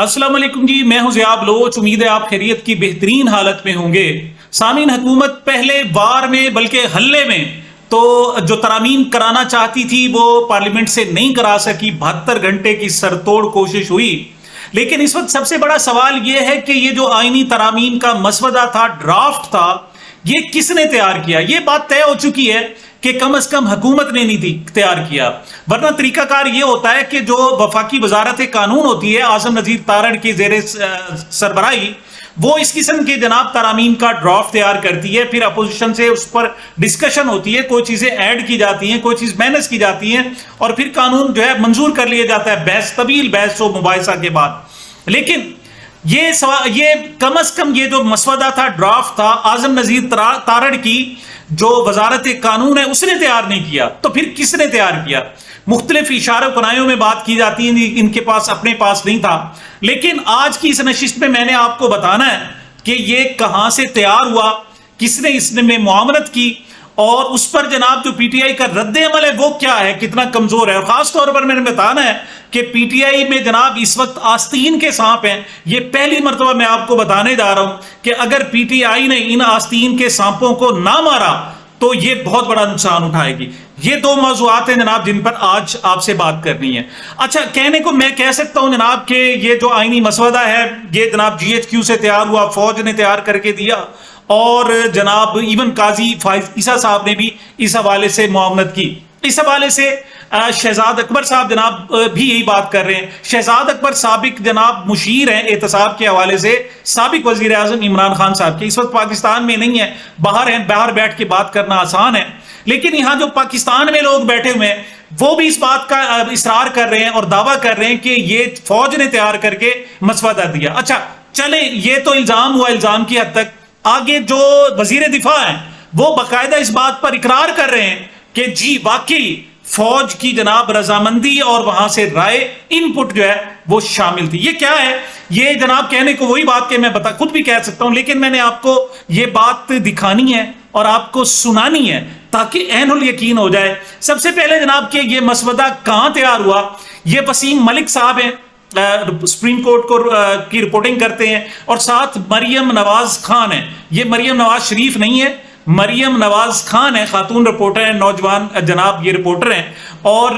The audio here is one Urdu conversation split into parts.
السلام علیکم جی، میں ہوں ضیاء بلوچ۔ امید ہے آپ خیریت کی بہترین حالت میں ہوں گے۔ سامعین، حکومت پہلے بار میں بلکہ حلے میں تو جو ترامیم کرانا چاہتی تھی وہ پارلیمنٹ سے نہیں کرا سکی۔ 72 گھنٹے کی سرتوڑ کوشش ہوئی، لیکن اس وقت سب سے بڑا سوال یہ ہے کہ یہ جو آئینی ترامیم کا مسودہ تھا، ڈرافٹ تھا، یہ کس نے تیار کیا؟ یہ بات طے ہو چکی ہے کہ کم از کم حکومت نے نہیں تیار کیا، ورنہ طریقہ کار یہ ہوتا ہے کہ جو وفاقی وزارت قانون ہوتی ہے اعظم نذیر تارڑ کی زیر سربراہی، وہ اس قسم کے جناب ترامیم کا ڈرافٹ تیار کرتی ہے، پھر اپوزیشن سے اس پر ڈسکشن ہوتی ہے، کوئی چیزیں ایڈ کی جاتی ہیں، کوئی چیز مائنس کی جاتی ہیں، اور پھر قانون جو ہے منظور کر لیا جاتا ہے بحث، طویل بحث و مباحثہ کے بعد۔ لیکن یہ کم از کم یہ جو مسودہ تھا، ڈرافٹ تھا، اعظم نذیر تارڑ کی جو وزارت قانون ہے اس نے تیار نہیں کیا، تو پھر کس نے تیار کیا؟ مختلف اشاروں کنایوں میں بات کی جاتی ہے، ان کے پاس اپنے پاس نہیں تھا۔ لیکن آج کی اس نشست میں میں نے آپ کو بتانا ہے کہ یہ کہاں سے تیار ہوا، کس نے اس میں معاونت کی، اور اس پر جناب جو پی ٹی آئی کا رد عمل ہے وہ کیا ہے، کتنا کمزور ہے۔ اور خاص طور پر میں نے بتانا ہے کہ پی ٹی آئی میں جناب اس وقت آستین کے سانپ ہیں۔ یہ پہلی مرتبہ میں آپ کو بتانے جا رہا ہوں کہ اگر پی ٹی آئی نے ان آستین کے سانپوں کو نہ مارا تو یہ بہت بڑا نقصان اٹھائے گی۔ یہ دو موضوعات ہیں جناب جن پر آج آپ سے بات کرنی ہے۔ اچھا، کہنے کو میں کہہ سکتا ہوں جناب کہ یہ جو آئینی مسودہ ہے یہ جناب جی ایچ کیو سے تیار ہوا، فوج نے تیار کر کے دیا، اور جناب ایون قاضی فائز عیسیٰ صاحب نے بھی اس حوالے سے معاونت کی۔ اس حوالے سے شہزاد اکبر صاحب جناب بھی یہی بات کر رہے ہیں۔ شہزاد اکبر سابق جناب مشیر ہیں احتساب کے حوالے سے، سابق وزیر اعظم عمران خان صاحب کے، اس وقت پاکستان میں نہیں ہے، باہر ہیں، باہر بیٹھ کے بات کرنا آسان ہے، لیکن یہاں جو پاکستان میں لوگ بیٹھے ہوئے ہیں وہ بھی اس بات کا اصرار کر رہے ہیں اور دعویٰ کر رہے ہیں کہ یہ فوج نے تیار کر کے مسودہ دیا۔ اچھا چلیں، یہ تو الزام ہوا الزام کی حد تک۔ آگے جو وزیر دفاع ہیں وہ باقاعدہ اس بات پر اقرار کر رہے ہیں کہ جی واقعی فوج کی جناب رضامندی اور وہاں سے رائے ان پٹ جو ہے وہ شامل تھی۔ یہ کیا ہے؟ یہ جناب کہنے کو وہی بات کہ میں خود بھی کہہ سکتا ہوں، لیکن میں نے آپ کو یہ بات دکھانی ہے اور آپ کو سنانی ہے تاکہ عین الیقین ہو جائے۔ سب سے پہلے جناب کہ یہ مسودہ کہاں تیار ہوا؟ یہ وسیم ملک صاحب ہیں، سپریم کورٹ کی رپورٹنگ کرتے ہیں، اور ساتھ مریم نواز خان ہیں۔ یہ مریم نواز شریف نہیں ہے، مریم نواز خان ہے، خاتون رپورٹر ہیں، نوجوان جناب یہ رپورٹر ہیں، اور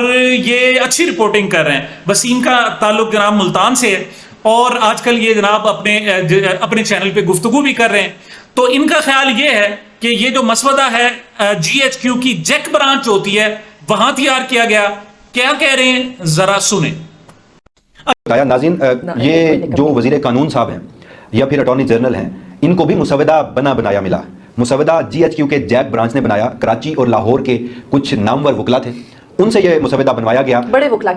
یہ اچھی رپورٹنگ کر رہے ہیں۔ وسیم کا تعلق جناب ملتان سے ہے، اور آج کل یہ جناب اپنے چینل پہ گفتگو بھی کر رہے ہیں۔ تو ان کا خیال یہ ہے کہ یہ جو مسودہ ہے جی ایچ کیو کی جیک برانچ ہوتی ہے وہاں تیار کیا گیا۔ کیا کہہ رہے ہیں ذرا سنیں۔ ناظرین، یہ جو وزیر قانون صاحب ہیں یا پھر اٹارنی جنرل ہیں، ان کو بھی مسودہ بنایا ملا۔ مسودہ جی ایچ کیو کے جیک برانچ نے بنایا، کراچی اور لاہور کے کچھ نامور وکلا تھے، ان سے یہ مسودہ بنوایا گیا، بڑے وکلا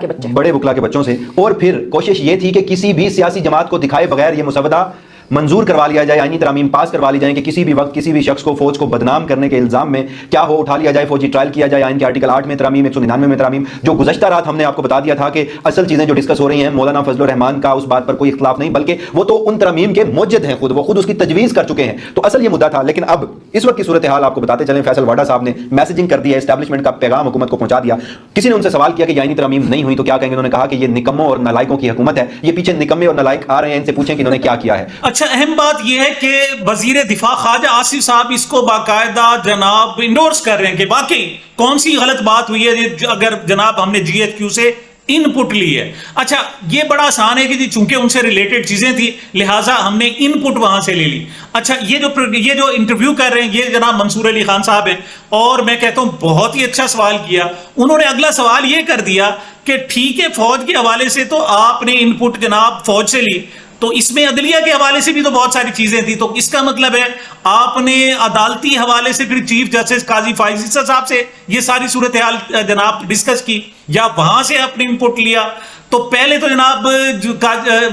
کے بچوں سے، اور پھر کوشش یہ تھی کہ کسی بھی سیاسی جماعت کو دکھائے بغیر یہ مسودہ منظور کروا لیا جائے، آئینی ترامیم پاس کروا لی جائیں کہ کسی بھی وقت کسی بھی شخص کو فوج کو بدنام کرنے کے الزام میں کیا ہو اٹھا لیا جائے، فوجی ٹرائل کیا جائے۔ آئین کے آرٹیکل 8 میں ترامیم، 199 میں ترامیم، جو گزشتہ رات ہم نے آپ کو بتا دیا تھا کہ اصل چیزیں جو ڈسکس ہو رہی ہیں، مولانا فضل الرحمان کا اس بات پر کوئی اختلاف نہیں، بلکہ وہ تو ان ترامیم کے موجد ہیں، وہ خود اس کی تجویز کر چکے ہیں، تو اصل یہ مدعا تھا۔ لیکن اب اس وقت کی صورتحال آپ کو بتاتے چلیں، فیصل واڈا صاحب نے میسیجنگ کر دیا، اسٹیبلشمنٹ کا پیغام حکومت کو پہنچا دیا۔ کسی نے ان سے سوال کیا کہ یہ آئینی ترامیم نہیں ہوئی تو کیا کہیں گے؟ انہوں نے کہا کہ یہ نکموں اور نالائکوں کی حکومت ہے، یہ پیچھے نکمے اور نالائک آ رہے ہیں، ان سے پوچھیں کہ انہوں نے کیا کیا ہے۔ اچھا، اہم بات یہ ہے کہ وزیر دفاع خواجہ آصف صاحب اس کو باقاعدہ جناب انڈورس کر رہے ہیں کہ واقعی کون سی غلط بات ہوئی ہے اگر جناب ہم نے جی ایچ کیو سے ان پٹ لی ہے۔ اچھا، یہ بڑا آسان ہے کہ جی چونکہ ان سے ریلیٹڈ چیزیں تھی لہٰذا ہم نے ان پٹ وہاں سے لے لی۔ اچھا، یہ جو انٹرویو کر رہے ہیں یہ جناب منصور علی خان صاحب ہیں، اور میں کہتا ہوں بہت ہی اچھا سوال کیا انہوں نے۔ اگلا سوال یہ کر دیا کہ ٹھیک ہے فوج کے حوالے سے تو آپ نے ان پٹ جناب فوج سے لی، تو اس میں عدلیہ کے حوالے سے بھی تو بہت ساری چیزیں تھی، تو اس کا مطلب ہے آپ نے عدالتی حوالے سے پھر چیف جسٹس قاضی فائز عیسیٰ صاحب سے یہ ساری صورتحال جناب ڈسکس کی، یا وہاں سے آپ نے انپٹ لیا؟ تو پہلے تو جناب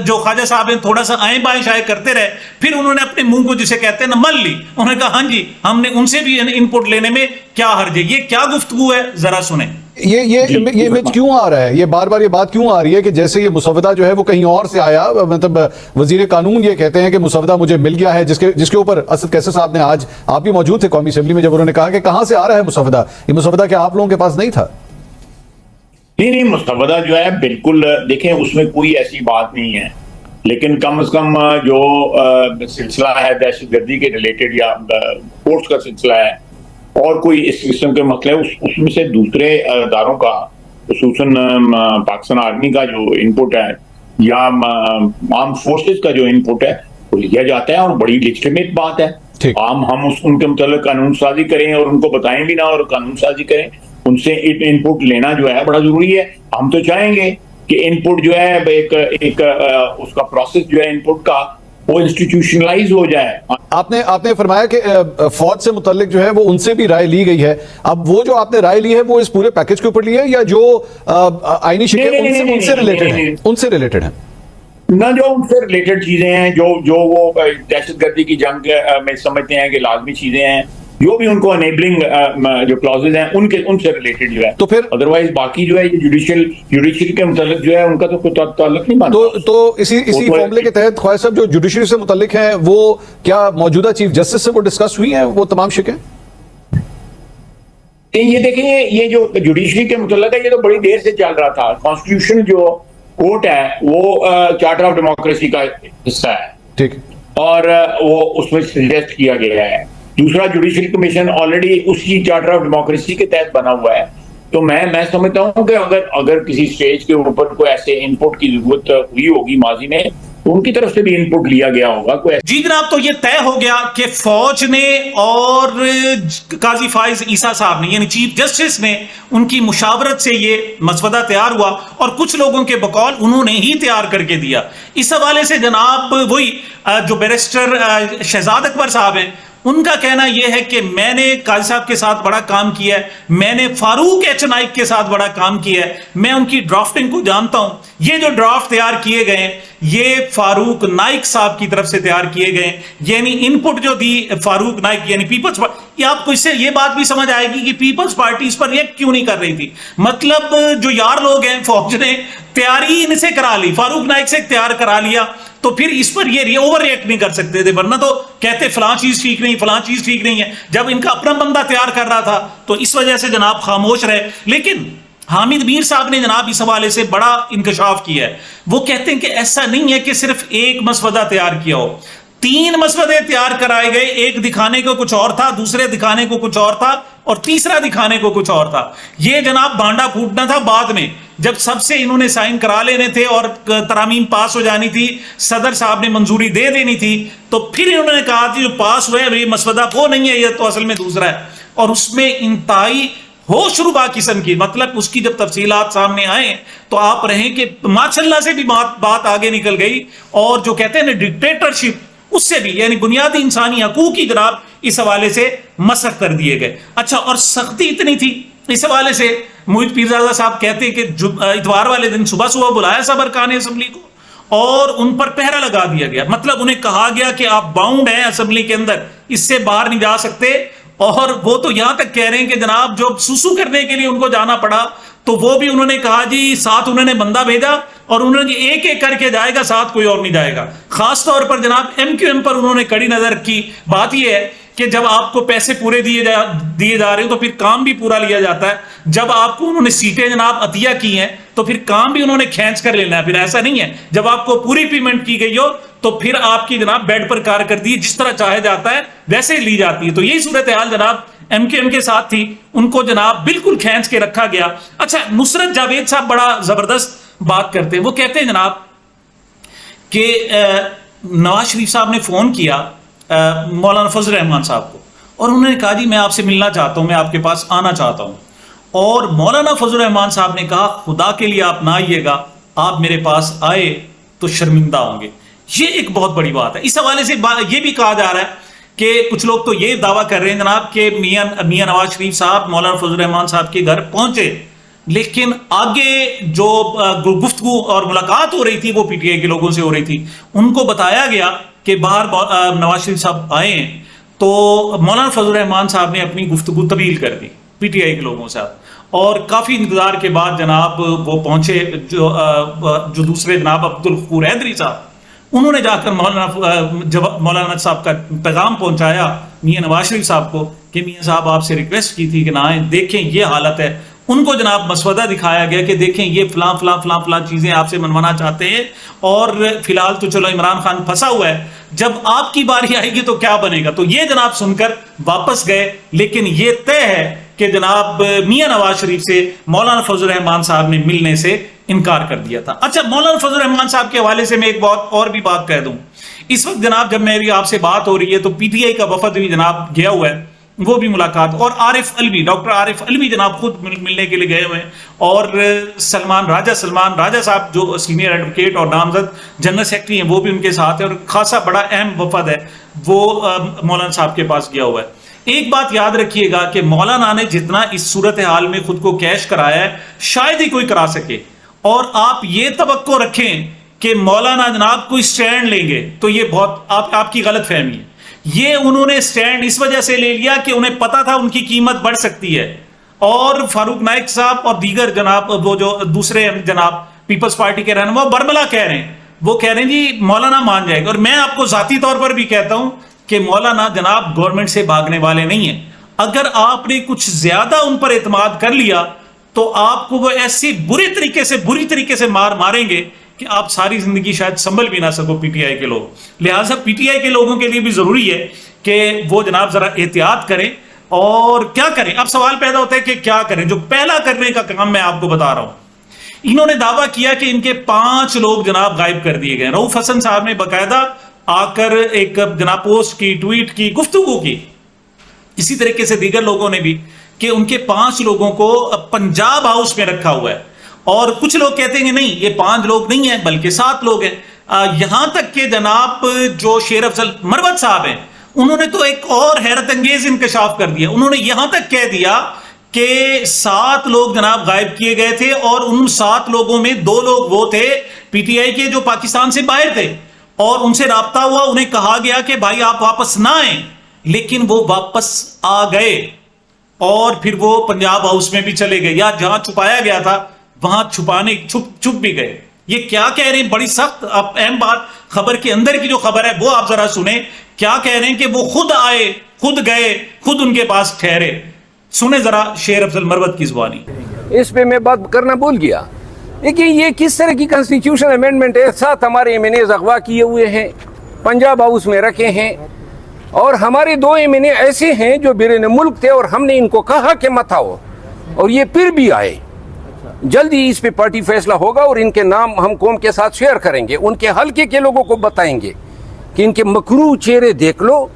جو خواجہ صاحب ہیں تھوڑا سا آئیں بائیں شائیں کرتے رہے، پھر انہوں نے اپنے منہ کو جسے کہتے ہیں نا مل لی، انہوں نے کہا ہاں جی ہم نے ان سے بھی انپٹ لینے میں کیا حرج ہے۔ یہ کیا گفتگو ہے ذرا سنیں۔ یہ امیج کیوں آ رہا ہے، یہ بار بار یہ بات کیوں آ رہی ہے کہ جیسے یہ مسودہ جو ہے وہ کہیں اور سے آیا، مطلب وزیر قانون یہ کہتے ہیں کہ مسودہ مجھے مل گیا ہے، جس کے اوپر اسد قیصر صاحب نے، آج آپ بھی موجود تھے قومی اسمبلی میں جب انہوں نے کہا کہ کہاں سے آ رہا ہے مسودہ، یہ مسودہ کیا آپ لوگوں کے پاس نہیں تھا؟ نہیں، مسودہ جو ہے بالکل دیکھیں اس میں کوئی ایسی بات نہیں ہے لیکن کم از کم جو سلسلہ ہے دہشت گردی کے ریلیٹڈ یا فورس کا سلسلہ ہے اور کوئی اس قسم کے مسئلے اس میں سے دوسرے اداروں کا خصوصاً پاکستان آرمی کا جو انپٹ ہے یا آرم فورسز کا جو انپٹ ہے وہ لیا جاتا ہے اور بڑی لیجٹیمیٹ بات ہے. ہم ان کے متعلق قانون سازی کریں اور ان کو بتائیں بھی نہ اور قانون سازی کریں, ان سے انپٹ لینا جو ہے بڑا ضروری ہے. ہم تو چاہیں گے کہ انپٹ جو ہے ایک اس کا پروسیس جو ہے انپٹ کا وہ انسٹیٹیوشنلائز ہو جائے. آپ نے فرمایا کہ فوج سے متعلق جو ہے وہ ان سے بھی رائے لی گئی ہے. اب وہ جو آپ نے رائے لی ہے وہ اس پورے پیکج کے اوپر لی ہے یا جو آئینی شکل ان سے ریلیٹڈ ہیں؟ نہ, جو ان سے ریلیٹڈ چیزیں ہیں جو وہ دہشت گردی کی جنگ میں سمجھتے ہیں کہ لازمی چیزیں ہیں, جو بھی ان کو انیبلنگ جو کلازز ہیں ان سے ریلیٹڈ جو ہے, تو پھر ادروائز باقی جو ہے جوڈیشل کے متعلق جو ہے ان کا تو کوئی تعلق نہیں بنتا. تو اسی فارمولے کے تحت خواجہ صاحب جو جوڈیشری سے متعلق ہیں وہ کیا موجودہ چیف جسٹس سے وہ ڈسکس ہوئی ہیں وہ تمام شکیں؟ یہ دیکھیں, یہ جو جوڈیشری کے متعلق ہے یہ تو بڑی دیر سے چل رہا تھا. کانسٹیٹیوشن جو کورٹ ہے وہ چارٹر آف ڈیموکریسی کا حصہ ہے, ٹھیک, اور وہ اس میں سجیسٹ کیا گیا ہے. دوسرا جوڈیشل کمیشن آلریڈی اسی چارٹر آف ڈیموکریسی کے تحت بنا ہوا ہے. تو میں سمجھتا ہوں کہ اگر کسی سٹیج کے اوپر کوئی ایسے انپٹ کی ضرورت ہوئی ہوگی ماضی میں تو ان کی طرف سے بھی انپٹ لیا گیا ہوگا. جی جناب, تو یہ طے ہو گیا کہ فوج نے اور قاضی فائز عیسیٰ صاحب نے یعنی چیف جسٹس نے ان کی مشاورت سے یہ مسودہ تیار ہوا اور کچھ لوگوں کے بقول انہوں نے ہی تیار کر کے دیا. اس حوالے سے جناب وہی جو بیرسٹر شہزاد اکبر صاحب ہیں ان کا کہنا یہ ہے کہ میں نے قاضی صاحب کے ساتھ بڑا کام کیا ہے, میں نے فاروق ایچ نائک کے ساتھ بڑا کام کیا ہے, میں ان کی ڈرافٹنگ کو جانتا ہوں. یہ جو ڈرافٹ تیار کیے گئے یہ فاروق نائک صاحب کی طرف سے تیار کیے گئے, یعنی انپٹ جو دی فاروق نائک یعنی پیپلز پارٹی. آپ کو اس سے یہ بات بھی سمجھ آئے گی کہ پیپلز پارٹی اس پر ریئیکٹ کیوں نہیں کر رہی تھی. مطلب جو یار لوگ ہیں فوج نے تیاری ان سے کرا لی, فاروق نائک سے تیار کرا لیا, تو پھر اس پر یہ اوور ریئیکٹ نہیں کر سکتے تھے, ورنہ تو کہتے فلاں چیز ٹھیک نہیں, فلاں چیز ٹھیک نہیں ہے. جب ان کا اپنا بندہ تیار کر رہا تھا تو اس وجہ سے جناب خاموش رہے. لیکن حامد میر صاحب نے جناب اس حوالے سے بڑا انکشاف کیا ہے. وہ کہتے ہیں کہ ایسا نہیں ہے کہ صرف ایک مسودہ تیار کیا ہو, 3 مسودے تیار کرائے گئے. ایک دکھانے کو کچھ اور تھا, دوسرے دکھانے کو کچھ اور تھا, اور تیسرا دکھانے کو کچھ اور تھا. یہ جناب بانڈا پھوٹنا تھا بعد میں, جب سب سے انہوں نے سائن کرا لینے تھے اور ترامیم پاس ہو جانی تھی, صدر صاحب نے منظوری دے دینی تھی, تو پھر انہوں نے کہا کہ جو پاس ہوئے یہ مسودہ وہ نہیں ہے, یہ تو اصل میں دوسرا ہے. اور اس میں انتہائی ہوش ربا قسم کی, مطلب اس کی جب تفصیلات سامنے آئے تو آپ رہیں کہ ماشاءاللہ سے بھی بات آگے نکل گئی. اور جو کہتے ہیں نا ڈکٹیٹرشپ, اس سے بھی یعنی بنیادی انسانی حقوق کی جناب اس حوالے سے مسخ کر دیے گئے. اچھا, اور سختی اتنی تھی اس حوالے سے, محیط پیرزادہ صاحب کہتے ہیں کہ اتوار والے دن صبح بلایا سب ارکان اسمبلی کو اور ان پر پہرا لگا دیا گیا. مطلب انہیں کہا گیا کہ آپ باؤنڈ ہیں اسمبلی کے اندر, اس سے باہر نہیں جا سکتے. اور وہ تو یہاں تک کہہ رہے ہیں کہ جناب جو سوسو کرنے کے لیے ان کو جانا پڑا تو وہ بھی انہوں نے کہا جی ساتھ انہوں نے بندہ بھیجا اور انہوں نے ایک ایک کر کے جائے گا, ساتھ کوئی اور نہیں جائے گا. خاص طور پر جناب ایم کیو ایم پر انہوں نے کڑی نظر رکھی. بات یہ ہے کہ جب آپ کو پیسے پورے دیے جا رہے ہیں تو پھر کام بھی پورا لیا جاتا ہے. جب آپ کو انہوں نے سیٹیں جناب عطیہ کی ہیں تو پھر کام بھی انہوں نے کھینچ کر لینا ہے. پھر ایسا نہیں ہے جب آپ کو پوری پیمنٹ کی گئی ہو تو پھر آپ کی جناب بیڈ پر کارکردگی جس طرح چاہے جاتا ہے ویسے لی جاتی ہے. تو یہی صورتحال جناب ایم کیو ایم کے ساتھ تھی, ان کو جناب بالکل کھینچ کے رکھا گیا. اچھا, نصرت جاوید صاحب بڑا زبردست بات کرتے ہیں. وہ کہتے ہیں جناب کہ نواز شریف صاحب نے فون کیا مولانا فضل الرحمان صاحب کو اور انہوں نے کہا جی میں آپ سے ملنا چاہتا ہوں, میں آپ کے پاس آنا چاہتا ہوں. اور مولانا فضل الرحمان صاحب نے کہا خدا کے لیے آپ نہ آئیے گا, آپ میرے پاس آئے تو شرمندہ ہوں گے. یہ ایک بہت بڑی بات ہے. اس حوالے سے یہ بھی کہا جا رہا ہے کہ کچھ لوگ تو یہ دعویٰ کر رہے ہیں جناب کہ میاں نواز شریف صاحب مولانا فضل الرحمان صاحب کے گھر پہنچے, لیکن آگے جو گفتگو اور ملاقات ہو رہی تھی وہ پی ٹی آئی کے لوگوں سے ہو رہی تھی. ان کو بتایا گیا کہ باہر نواز شریف صاحب آئے ہیں, تو مولانا فضل الرحمان صاحب نے اپنی گفتگو طویل کر دی پی ٹی آئی کے لوگوں سے, اور کافی انتظار کے بعد جناب وہ پہنچے. جو دوسرے جناب عبدالغفور حیدری صاحب, انہوں نے جا کر مولانا صاحب کا پیغام پہنچایا میاں نواز شریف صاحب کو کہ میاں صاحب آپ سے ریکویسٹ کی تھی کہ نہ آئیں, دیکھیں یہ حالت ہے. ان کو جناب مسودہ دکھایا گیا کہ دیکھیں یہ فلاں فلاں فلاں فلاں چیزیں آپ سے منوانا چاہتے ہیں، اور فی الحال تو چلو عمران خان پھنسا ہوا ہے، جب آپ کی باری آئے گی تو کیا بنے گا. تو یہ جناب سن کر واپس گئے، لیکن یہ طے ہے کہ جناب میاں نواز شریف سے مولانا فضل الرحمان صاحب نے ملنے سے انکار کر دیا تھا. اچھا، مولانا فضل الرحمان صاحب کے حوالے سے میں ایک اور بھی بات کہہ دوں. اس وقت جناب جب میری آپ سے بات ہو رہی ہے تو پی ٹی آئی کا وفد بھی جناب گیا ہوا ہے، وہ بھی ملاقات، اور عارف علوی، ڈاکٹر عارف علوی جناب خود ملنے کے لیے گئے ہوئے ہیں، اور سلمان راجہ صاحب جو سینئر ایڈوکیٹ اور نامزد جنرل سیکرٹری ہیں وہ بھی ان کے ساتھ ہے، اور خاصا بڑا اہم وفد ہے وہ مولانا صاحب کے پاس گیا ہوا ہے. ایک بات یاد رکھیے گا کہ مولانا نے جتنا اس صورتحال میں خود کو کیش کرایا ہے شاید ہی کوئی کرا سکے، اور آپ یہ توقع رکھیں کہ مولانا جناب کوئی سٹینڈ لیں گے تو یہ بہت آپ کی غلط فہمی ہے. یہ انہوں نے سٹینڈ اس وجہ سے لے لیا کہ انہیں پتا تھا ان کی قیمت بڑھ سکتی ہے، اور فاروق نائک صاحب اور دیگر جناب وہ جو دوسرے جناب پیپلز پارٹی کے رہنما برملا کہہ رہے ہیں، وہ کہہ رہے ہیں جی مولانا مان جائے گا. اور میں آپ کو ذاتی طور پر بھی کہتا ہوں کہ مولانا جناب گورنمنٹ سے بھاگنے والے نہیں ہیں. اگر آپ نے کچھ زیادہ ان پر اعتماد کر لیا تو آپ کو وہ ایسی بری طریقے سے ماریں گے کہ آپ ساری زندگی شاید سنبھل بھی نہ سکو پی ٹی آئی کے لوگ. لہٰذا پی ٹی آئی کے لوگوں کے لیے بھی ضروری ہے کہ وہ جناب ذرا احتیاط کریں. اور کیا کریں؟ اب سوال پیدا ہوتا ہے کہ کیا کریں. جو پہلا کرنے کا کام میں آپ کو بتا رہا ہوں، انہوں نے دعویٰ کیا کہ ان کے 5 لوگ جناب غائب کر دیے گئے. رؤوف حسن صاحب نے باقاعدہ آ کر ایک جناب پوسٹ کی، ٹویٹ کی، گفتگو کی، اسی طریقے سے دیگر لوگوں نے بھی، کہ ان کے 5 لوگوں کو پنجاب ہاؤس میں رکھا ہوا ہے. اور کچھ لوگ کہتے ہیں کہ نہیں، یہ 5 لوگ نہیں ہیں بلکہ 7 لوگ ہیں. یہاں تک کہ جناب جو شیر افضل مروت صاحب ہیں انہوں نے تو ایک اور حیرت انگیز انکشاف کر دیا. انہوں نے یہاں تک کہہ دیا کہ 7 لوگ جناب غائب کیے گئے تھے، اور ان 7 لوگوں میں 2 لوگ وہ تھے پی ٹی آئی کے جو پاکستان سے باہر تھے، اور ان سے رابطہ ہوا، انہیں کہا گیا کہ بھائی آپ واپس نہ آئیں، لیکن وہ واپس آ گئے، اور پھر وہ پنجاب ہاؤس میں بھی چلے گئے، یا جہاں چھپایا گیا تھا وہاں چھپ بھی گئے. یہ کیا کہہ رہے ہیں؟ بڑی سخت اہم بات، خبر کے اندر کی جو خبر ہے وہ آپ ذرا سنیں. کیا کہہ رہے ہیں کہ وہ خود آئے، خود گئے، خود ان کے پاس ٹھہرے. سنیں ذرا شیر افضل مروت کی زبانی. اس پہ میں بات کرنا بھول گیا. دیکھیے یہ کس طرح کی کانسٹیٹیوشن امینڈمنٹ ہے. 7 ہمارے ایم این اے اغوا کیے ہوئے ہیں، پنجاب ہاؤس میں رکھے ہیں، اور ہمارے 2 ایم این اے ایسے ہیں جو بیرون ملک تھے، اور ہم نے ان کو کہا کہ مت آؤ، اور یہ پھر بھی آئے. جلدی اس پہ پارٹی فیصلہ ہوگا، اور ان کے نام ہم قوم کے ساتھ شیئر کریں گے. ان کے حلقے کے لوگوں کو بتائیں گے کہ ان کے مکروہ چہرے دیکھ لو،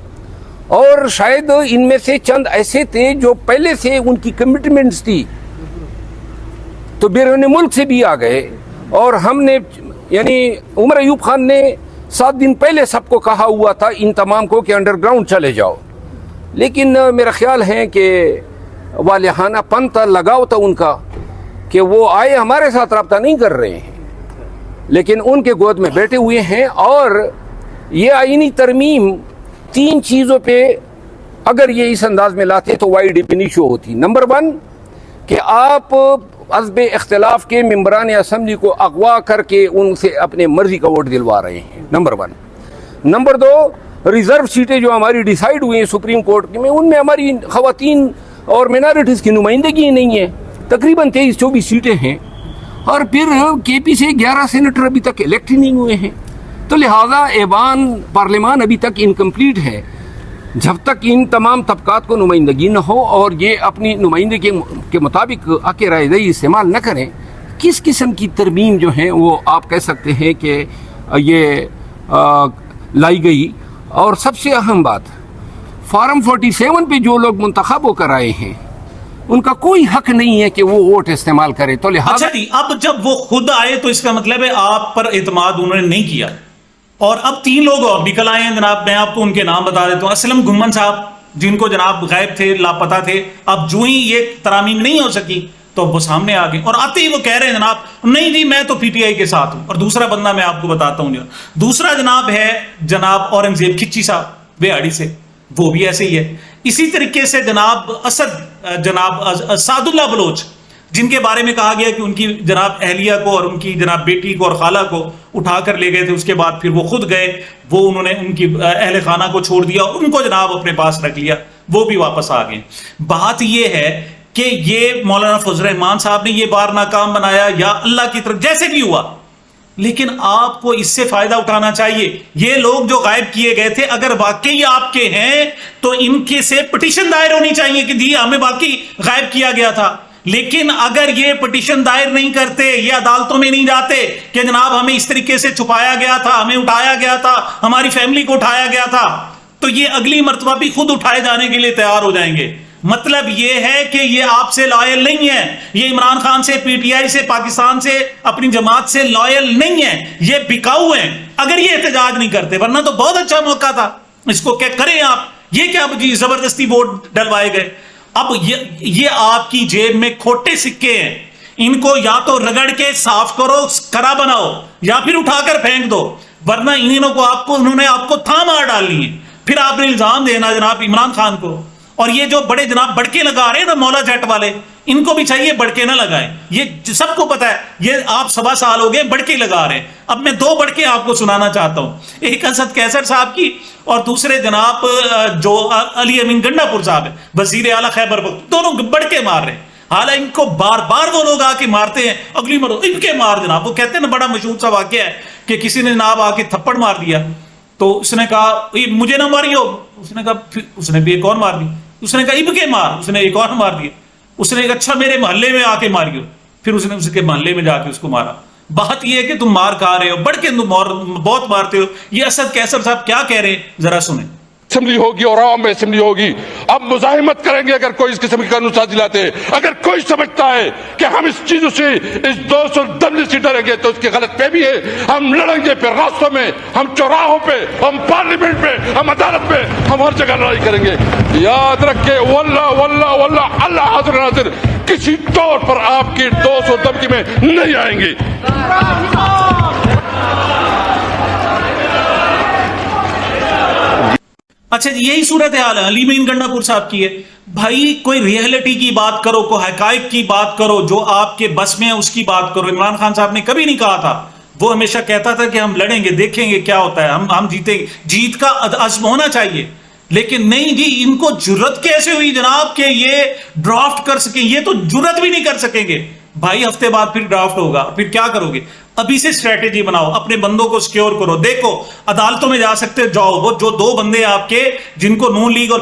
اور شاید ان میں سے چند ایسے تھے جو پہلے سے ان کی کمٹمنٹس تھی تو بیرون ملک سے بھی آ گئے. اور ہم نے یعنی عمر ایوب خان نے 7 دن پہلے سب کو کہا ہوا تھا ان تمام کو کہ انڈر گراؤنڈ چلے جاؤ، لیکن میرا خیال ہے کہ والہانہ پن تھا، لگاؤ تھا ان کا کہ وہ آئے، ہمارے ساتھ رابطہ نہیں کر رہے ہیں، لیکن ان کے گود میں بیٹھے ہوئے ہیں. اور یہ آئینی ترمیم 3 چیزوں پہ اگر یہ اس انداز میں لاتے تو وائڈ ایشو ہوتی. نمبر 1 کہ آپ حزب اختلاف کے ممبران اسمبلی کو اغوا کر کے ان سے اپنے مرضی کا ووٹ دلوا رہے ہیں، نمبر 1. نمبر 2 ریزرو سیٹیں جو ہماری ڈیسائیڈ ہوئی ہیں سپریم کورٹ میں، ان میں ہماری خواتین اور مینارٹیز کی نمائندگی نہیں ہے. تقریباً 23-24 سیٹیں ہیں، اور پھر کے پی سے 11 سینیٹر ابھی تک الیکٹ نہیں ہوئے ہیں. تو لہذا ایوان پارلیمان ابھی تک انکمپلیٹ ہے. جب تک ان تمام طبقات کو نمائندگی نہ ہو اور یہ اپنی نمائندگی کے مطابق حق رائے دہی استعمال نہ کریں، کس قسم کی ترمیم جو ہیں وہ آپ کہہ سکتے ہیں کہ یہ لائی گئی. اور سب سے اہم بات، فارم 47 پہ جو لوگ منتخب ہو کر آئے ہیں ان کا کوئی حق نہیں ہے کہ وہ ووٹ استعمال کرے. تو لہٰذا اچھا جی، اب جب وہ خود آئے تو اس کا مطلب ہے آپ پر اعتماد انہوں نے نہیں کیا. اور اب 3 لوگ اور نکل آئے ہیں جناب، میں آپ کو ان کے نام بتا دیتا ہوں. اسلم گھمن صاحب جن کو جناب غائب تھے، لاپتہ تھے، اب جو ہی یہ ترامیم نہیں ہو سکی تو وہ سامنے آ گئے، اور آتے ہی وہ کہہ رہے ہیں جناب نہیں جی میں تو پی ٹی آئی کے ساتھ ہوں. اور دوسرا بندہ میں آپ کو بتاتا ہوں، دوسرا جناب ہے جناب اورنگزیب کھچی صاحب بیاڑی سے، وہ بھی ایسے ہی ہے. اسی طریقے سے جناب جناب سعد اللہ بلوچ جن کے بارے میں کہا گیا کہ ان کی جناب اہلیہ کو اور ان کی جناب بیٹی کو اور خالہ کو اٹھا کر لے گئے تھے، اس کے بعد پھر وہ خود گئے، وہ انہوں نے ان کی اہل خانہ کو چھوڑ دیا، ان کو جناب اپنے پاس رکھ لیا، وہ بھی واپس آ گئے. بات یہ ہے کہ یہ مولانا فضل الرحمان صاحب نے یہ بار ناکام بنایا یا اللہ کی طرف جیسے بھی ہوا، لیکن آپ کو اس سے فائدہ اٹھانا چاہیے. یہ لوگ جو غائب کیے گئے تھے اگر واقعی آپ کے ہیں تو ان کے سے پٹیشن دائر ہونی چاہیے کہ جی ہمیں واقعی غائب کیا گیا تھا. لیکن اگر یہ پٹیشن دائر نہیں کرتے، یہ عدالتوں میں نہیں جاتے کہ جناب ہمیں اس طریقے سے چھپایا گیا تھا، ہمیں اٹھایا گیا تھا، ہماری فیملی کو اٹھایا گیا تھا، تو یہ اگلی مرتبہ بھی خود اٹھائے جانے کے لیے تیار ہو جائیں گے. مطلب یہ ہے کہ یہ آپ سے لائل نہیں ہے، یہ عمران خان سے، پی ٹی آئی سے، پاکستان سے، اپنی جماعت سے لائل نہیں ہے، یہ بکاؤ ہیں اگر یہ احتجاج نہیں کرتے. ورنہ تو بہت اچھا موقع تھا، اس کو کیا کریں آپ. یہ کیا جی زبردستی ووٹ ڈلوائے گئے. اب یہ آپ کی جیب میں کھوٹے سکے ہیں، ان کو یا تو رگڑ کے صاف کرو، کرا بناؤ، یا پھر اٹھا کر پھینک دو. ورنہ انہوں نے آپ کو تھا مار ڈالنی ہے. پھر آپ نے الزام دینا جناب عمران خان کو. اور یہ جو بڑے جناب بڑکے لگا رہے ہیں نا مولا جٹ والے، ان کو بھی چاہیے بڑکے نہ لگائیں. یہ سب کو پتا ہے، یہ آپ 7 سال ہو گئے بڑکے لگا رہے ہیں. اب میں 2 بڑکے آپ کو سنانا چاہتا ہوں، ایک اسد کیسر صاحب کی اور دوسرے جناب جو علی امین گنڈا پور صاحب ہے، وزیر اعلیٰ خیبر پختونخوا، دونوں بڑکے مار رہے ہیں. حالانکہ ان کو بار بار وہ لوگ آ کے مارتے ہیں، اگلی مرو ان کے مار جناب. وہ کہتے ہیں نا، بڑا مشہور سا واقعہ ہے کہ کسی نے جناب آ کے تھپڑ مار دیا تو اس نے کہا مجھے نہ ماریو. اس نے کہا، اس نے بھی ایک اور مار دی. اس نے کہا اب کے مار. اس نے ایک اور مار دیا. اس نے کہا اچھا میرے محلے میں آ کے ماریو. پھر اس نے اس کے محلے میں جا کے اس کو مارا. بات یہ ہے کہ تم مار کھا رہے ہو، بڑھ کے تم بہت مارتے ہو. یہ اسد کیسر صاحب کیا کہہ رہے ہیں ذرا سنیں. اسمبلی ہوگی اور عوام میں اسمبلی ہوگی. اب مزاحمت کریں گے اگر کوئی اس قسم کی قانون سازی لاتے ہیں. اگر کوئی سمجھتا ہے کہ ہم اس چیزوں سے، اس 210 سے ڈریں گے تو اس کی غلط فہمی ہے. ہم لڑیں گے پھر راستوں میں، ہم چوراہوں پہ، ہم پارلیمنٹ پہ، ہم عدالت میں، ہم ہر جگہ لڑائی کریں گے. یاد رکھے واللہ واللہ واللہ اللہ حاضر ناظر کسی طور پر آپ کی 200 دمکی میں نہیں آئیں گے. اچھا جی، یہی صورتحال ہے علی امین گنڈا پور صاحب کی ہے. بھائی کوئی ریئلٹی کی بات کرو، کوئی حقائق کی بات کرو، جو آپ کے بس میں ہے اس کی بات کرو. عمران خان صاحب نے کبھی نہیں کہا تھا، وہ ہمیشہ کہتا تھا کہ ہم لڑیں گے، دیکھیں گے کیا ہوتا ہے، ہم جیتیں گے. جیت کا عزم ہونا چاہیے. لیکن نہیں جی، ان کو جرت کیسے ہوئی جناب کہ یہ ڈرافٹ کر سکیں؟ یہ تو جرت بھی نہیں کر سکیں گے. بھائی ہفتے بعد پھر ڈرافٹ ہوگا، پھر کیا کرو گے؟ ابھی سے اسٹریٹجی بناؤ، اپنے بندوں کو سکیور کرو. دیکھو عدالتوں میں جا سکتے جاؤ. وہ جو 2 بندے آپ کے جن کو نون لیگ اور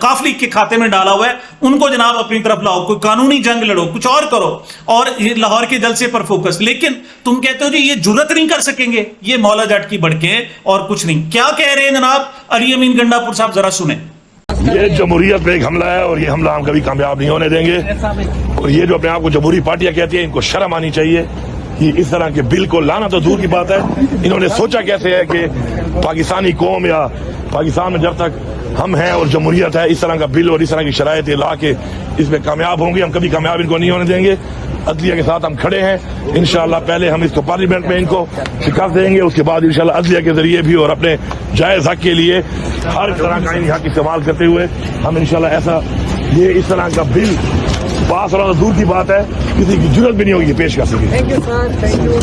کاف لیگ کے کھاتے میں ڈالا ہوا ہے، ان کو جناب اپنی طرف لاؤ. کوئی قانونی جنگ لڑو، کچھ اور کرو، اور لاہور کے جلسے پر فوکس. لیکن تم کہتے ہو جی یہ جرت نہیں کر سکیں گے. یہ مولا جٹ کی بڑکے ہیں اور کچھ نہیں. کیا کہہ رہے ہیں جناب علی امین گنڈا پور صاحب، ذرا سنیں. یہ جمہوریت پہ ایک حملہ ہے اور یہ حملہ ہم کبھی کامیاب نہیں ہونے دیں گے. اور یہ جو اپنے آپ کو جمہوری پارٹیاں کہتی ہیں، ان کو شرم آنی چاہیے. یہ اس طرح کے بل کو لانا تو دور کی بات ہے. انہوں نے سوچا کیسے ہے کہ پاکستانی قوم یا پاکستان میں جب تک ہم ہیں اور جمہوریت ہے، اس طرح کا بل اور اس طرح کی شرائط لا کے اس میں کامیاب ہوں گے. ہم کبھی کامیاب ان کو نہیں ہونے دیں گے. عدلیہ کے ساتھ ہم کھڑے ہیں. انشاءاللہ پہلے ہم اس کو پارلیمنٹ میں ان کو شکست دیں گے، اس کے بعد انشاءاللہ عدلیہ کے ذریعے بھی اور اپنے جائز حق کے لیے ہر طرح کا حق استعمال کرتے ہوئے ہم انشاءاللہ ایسا یہ اس طرح کا بل پاس ہونا دور کی بات ہے، کسی کی ضرورت بھی نہیں ہوگی پیش کر سکے.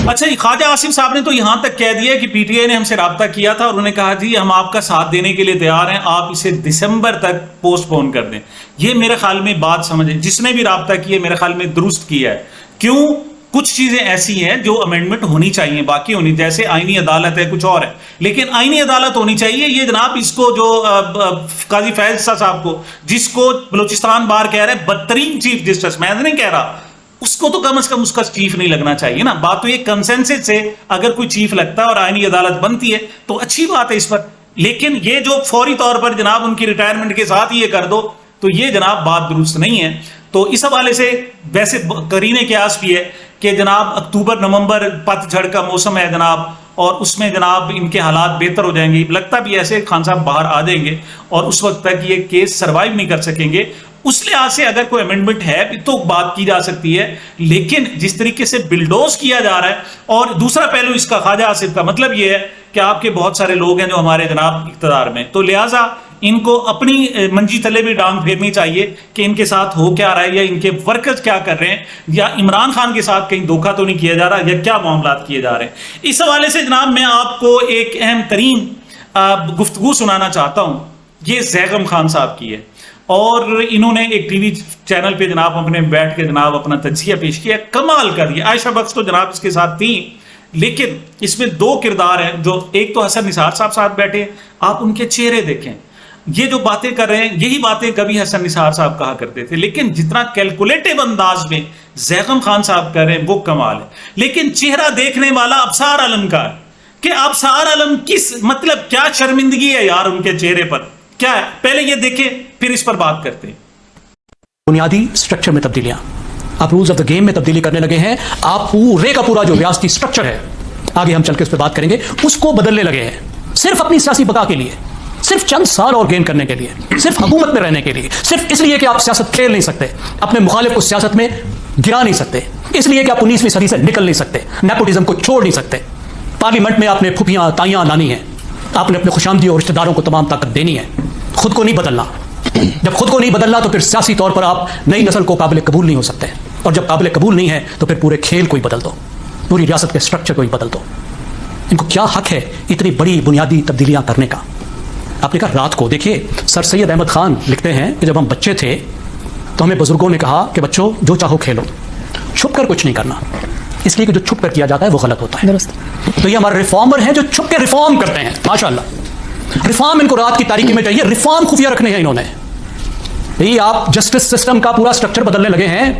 اچھا جی، خواجہ آصف صاحب نے تو یہاں تک کہہ دیا کہ پی ٹی آئی نے ہم سے رابطہ کیا تھا اور انہوں نے کہا جی ہم آپ کا ساتھ دینے کے لیے تیار ہیں، آپ اسے دسمبر تک پوسٹ پون کر دیں. یہ میرے خیال میں بات سمجھیں، جس نے بھی رابطہ کیا میرے خیال میں درست کیا ہے. کیوں؟ کچھ چیزیں ایسی ہیں جو امینڈمنٹ ہونی چاہیے، باقی ہونی، جیسے آئینی عدالت ہے، کچھ اور ہے، لیکن آئینی عدالت ہونی چاہیے. یہ جناب اس کو جو قاضی فیض صاحب کو، جس کو بلوچستان بار کہہ رہے ہیں بدترین چیف جسٹس، میں نہیں کہہ رہا، اس کو تو کم از کم اس کا چیف نہیں لگنا چاہیے نا. بات تو یہ کنسنسس سے اگر کوئی چیف لگتا ہے اور آئینی عدالت بنتی ہے تو اچھی بات ہے اس پر. لیکن یہ جو فوری طور پر جناب ان کی ریٹائرمنٹ کے ساتھ یہ کر دو تو یہ جناب بات درست نہیں ہے. تو اس حوالے سے ویسے قرینے قیاس بھی ہے کہ جناب اکتوبر نومبر پت جھڑ کا موسم ہے جناب، اور اس میں جناب ان کے حالات بہتر ہو جائیں گے. لگتا بھی ایسے خان صاحب باہر آ جائیں گے اور اس وقت تک یہ کیس سروائیو نہیں کر سکیں گے. اس لحاظ سے اگر کوئی امینڈمنٹ ہے تو بات کی جا سکتی ہے، لیکن جس طریقے سے بلڈوز کیا جا رہا ہے. اور دوسرا پہلو اس کا خواجہ آصف کا مطلب یہ ہے کہ آپ کے بہت سارے لوگ ہیں جو ہمارے جناب اقتدار میں، تو لہٰذا ان کو اپنی منجی تلے بھی ڈانگ پھیرنی چاہیے کہ ان کے ساتھ ہو کیا رہا ہے، یا ان کے ورکرز کیا کر رہے ہیں، یا عمران خان کے ساتھ کہیں دھوکہ تو نہیں کیا جا رہا، یا کیا معاملات کیے جا رہے ہیں. اس حوالے سے جناب میں آپ کو ایک اہم ترین گفتگو سنانا چاہتا ہوں. یہ زیغم خان صاحب کی ہے اور انہوں نے ایک ٹی وی چینل پہ جناب اپنے بیٹھ کے جناب اپنا تجزیہ پیش کیا, کمال کر دیا. عائشہ بخش تو جناب اس کے ساتھ تھیں, لیکن اس میں دو کردار ہیں, جو ایک تو حسن نثار صاحب ساتھ بیٹھے, آپ ان کے چہرے دیکھیں, یہ جو باتیں کر رہے ہیں یہی باتیں کبھی حسن نثار صاحب کہا کرتے تھے, لیکن جتنا کیلکولیٹو انداز میں زیغم خان صاحب کر رہے ہیں وہ کمال ہے. لیکن چہرہ دیکھنے والا ابصار عالم کا ہے, کہ ابصار عالم کس مطلب کیا شرمندگی ہے یار ان کے چہرے پر, کیا ہے, پہلے یہ دیکھیں پھر اس پر بات کرتے ہیں. بنیادی سٹرکچر میں تبدیلیاں, آپ رولز آف دا گیم میں تبدیلی کرنے لگے ہیں. آپ پورے کا پورا جو ریاستی سٹرکچر ہے, آگے ہم چل کے اس پہ بات کریں گے, اس کو بدلنے لگے ہیں صرف اپنی سیاسی بقا کے لیے, صرف چند سال اور گین کرنے کے لیے, صرف حکومت میں رہنے کے لیے, صرف اس لیے کہ آپ سیاست کھیل نہیں سکتے, اپنے مخالف کو سیاست میں گرا نہیں سکتے, اس لیے کہ آپ 19ویں صدی سے نکل نہیں سکتے, نیپوٹزم کو چھوڑ نہیں سکتے. پارلیمنٹ میں آپ نے پھوپھیاں تائیاں لانی ہیں, آپ نے اپنے خوشامدی اور رشتہ داروں کو تمام طاقت دینی ہے, خود کو نہیں بدلنا. جب خود کو نہیں بدلنا تو پھر سیاسی طور پر آپ نئی نسل کو قابل قبول نہیں ہو سکتے, اور جب قابل قبول نہیں ہے تو پھر پورے کھیل کو ہی بدل دو, پوری ریاست کے سٹرکچر کو ہی بدل دو. ان کو کیا حق ہے اتنی بڑی بنیادی تبدیلیاں کرنے کا؟ آپ نے کہا رات کو, دیکھیے سر سید احمد خان لکھتے ہیں کہ جب ہم بچے تھے تو ہمیں بزرگوں نے کہا کہ بچوں جو چاہو کھیلو, چھپ کر کچھ نہیں کرنا, اس لیے کہ جو چھپ کر کیا جاتا ہے وہ غلط ہوتا ہے. تو یہ ہمارے ریفارمر ہیں جو چھپ کے ریفارم کرتے ہیں, ماشاءاللہ. ریفارم ان کو رات کی تاریکی میں چاہیے, ریفارم خفیہ رکھنے ہیں انہوں نے. یہی آپ جسٹس سسٹم کا پورا سٹرکچر بدلنے لگے ہیں,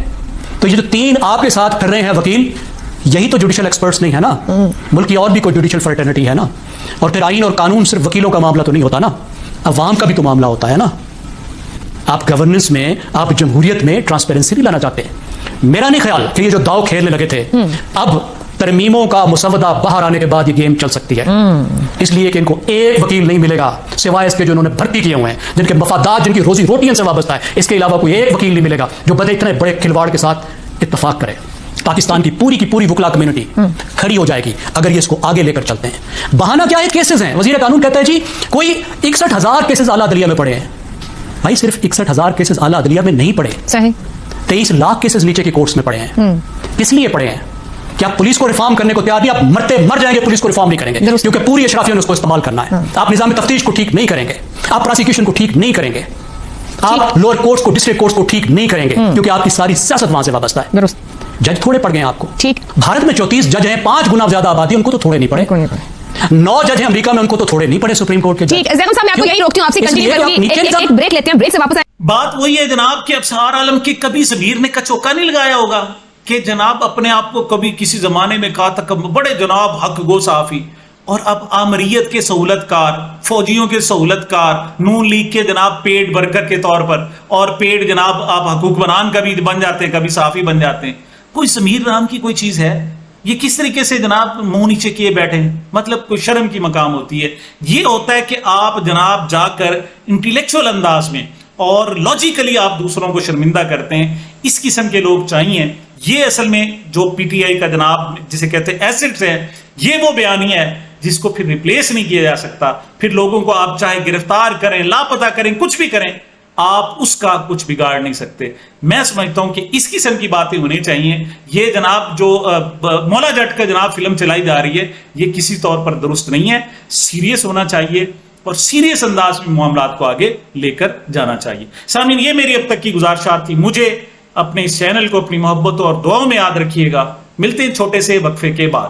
تو یہ جو 3 آپ کے ساتھ پھر رہے ہیں وکیل, یہی تو جوڈیشل ایکسپرٹس نہیں ہے نا, ملک کی اور بھی کوئی جوڈیشل فرٹرنیٹی ہے نا. اور پھر آئین اور قانون صرف وکیلوں کا معاملہ تو نہیں ہوتا نا, عوام کا بھی تو معاملہ ہوتا ہے نا. آپ گورننس میں, آپ جمہوریت میں ٹرانسپیرنسی بھی لانا چاہتے ہیں. میرا نہیں خیال کہ یہ جو داؤ کھیلنے لگے تھے, اب ترمیموں کا مسودہ باہر آنے کے بعد یہ گیم چل سکتی ہے, اس لیے کہ ان کو ایک وکیل نہیں ملے گا سوائے اس کے جو انہوں نے بھرتی کیے ہوئے ہیں, جن کے مفادات, جن کی روزی روٹیوں سے وابستہ ہے. اس کے علاوہ کوئی ایک وکیل نہیں ملے گا جو بدے اتنے بڑے کھلواڑ کے ساتھ اتفاق کرے. پاکستان کی پوری وکلا کمیونٹی کھڑی ہو جائے گی اگر یہ اس کو آگے لے کر چلتے ہیں. بہانہ کیا ہے, کیسز ہیں. وزیر قانون کہتا ہے جی کوئی 61,000 کیسز اعلیٰ عدلیہ میں پڑے ہیں. بھائی صرف 61,000 کیسز اعلیٰ عدلیہ میں نہیں پڑے, 23 لاکھ کیسز نیچے کے کورٹس میں پڑے ہیں. کس لیے پڑے ہیں؟ کہ آپ پولیس کو ریفارم کرنے کو تیار نہیں, آپ مر جائیں گے, پولیس کو ریفارم نہیں کریں گے, کیونکہ پوری اشرافیہ نے اس کو استعمال کرنا ہے. آپ نظام تفتیش کو ٹھیک نہیں کریں گے, آپ پروسیکیوشن کو ٹھیک نہیں کریں گے, آپ لوور کورٹس کو, ڈسٹرکٹ کورٹس کو ٹھیک نہیں کریں گے, کیونکہ آپ کی ساری سیاست وہاں سے وابستہ ہے. جج تھوڑے پڑ گئے ہیں آپ کو. بھارت میں 34 جج ہیں, 5 گنا زیادہ آبادی, ان کو تو تھوڑے نہیں پڑے. 9 جج ہیں امریکہ میں, ان کو تو تھوڑے نہیں پڑے سپریم کورٹ کے. ٹھیک ہے زیغم صاحب, میں آپ کو یہی روکتی ہوں, آپ سے کنٹینیو کروں گی, ایک بریک لیتے ہیں, بریک سے واپس آئیں. بات وہی ہے جناب کہ ابصار عالم کے کبھی ضمیر نے کچوکا نہیں لگایا ہوگا کہ جناب اپنے آپ کو کبھی کسی زمانے میں کہا تھا بڑے جناب حق گو صحافی, اور اب آمریت کے سہولت کار, فوجیوں کے سہولت کار, نون لیگ کے جناب پیڈ ورکر کے طور پر, اور پیڈ جناب آپ حقوق بنان کبھی بن جاتے ہیں, کبھی صحافی بن جاتے ہیں. کوئی ضمیر نام کی کوئی چیز ہے؟ یہ کس طریقے سے جناب منہ نیچے کیے بیٹھے ہیں, مطلب کوئی شرم کی مقام ہوتی ہے. یہ ہوتا ہے کہ آپ جناب جا کر انٹیلیکچوئل انداز میں اور لاجیکلی آپ دوسروں کو شرمندہ کرتے ہیں. اس قسم کے لوگ چاہیے. یہ اصل میں جو پی ٹی آئی کا جناب جسے کہتے ہیں ایسٹس ہے, یہ وہ بیانیہ ہے جس کو پھر ریپلیس نہیں کیا جا سکتا. پھر لوگوں کو آپ چاہے گرفتار کریں, لاپتہ کریں, کچھ بھی کریں, آپ اس کا کچھ بگاڑ نہیں سکتے. میں سمجھتا ہوں کہ اس قسم کی باتیں ہونی چاہیے. یہ جناب جو مولا جٹ کا جناب فلم چلائی جا رہی ہے, یہ کسی طور پر درست نہیں ہے. سیریس ہونا چاہیے اور سیریس انداز میں معاملات کو آگے لے کر جانا چاہیے. سامعین, یہ میری اب تک کی گزارشات تھی. مجھے اپنے اس چینل کو اپنی محبت اور دعاؤں میں یاد رکھیے گا. ملتے ہیں چھوٹے سے وقفے کے بعد.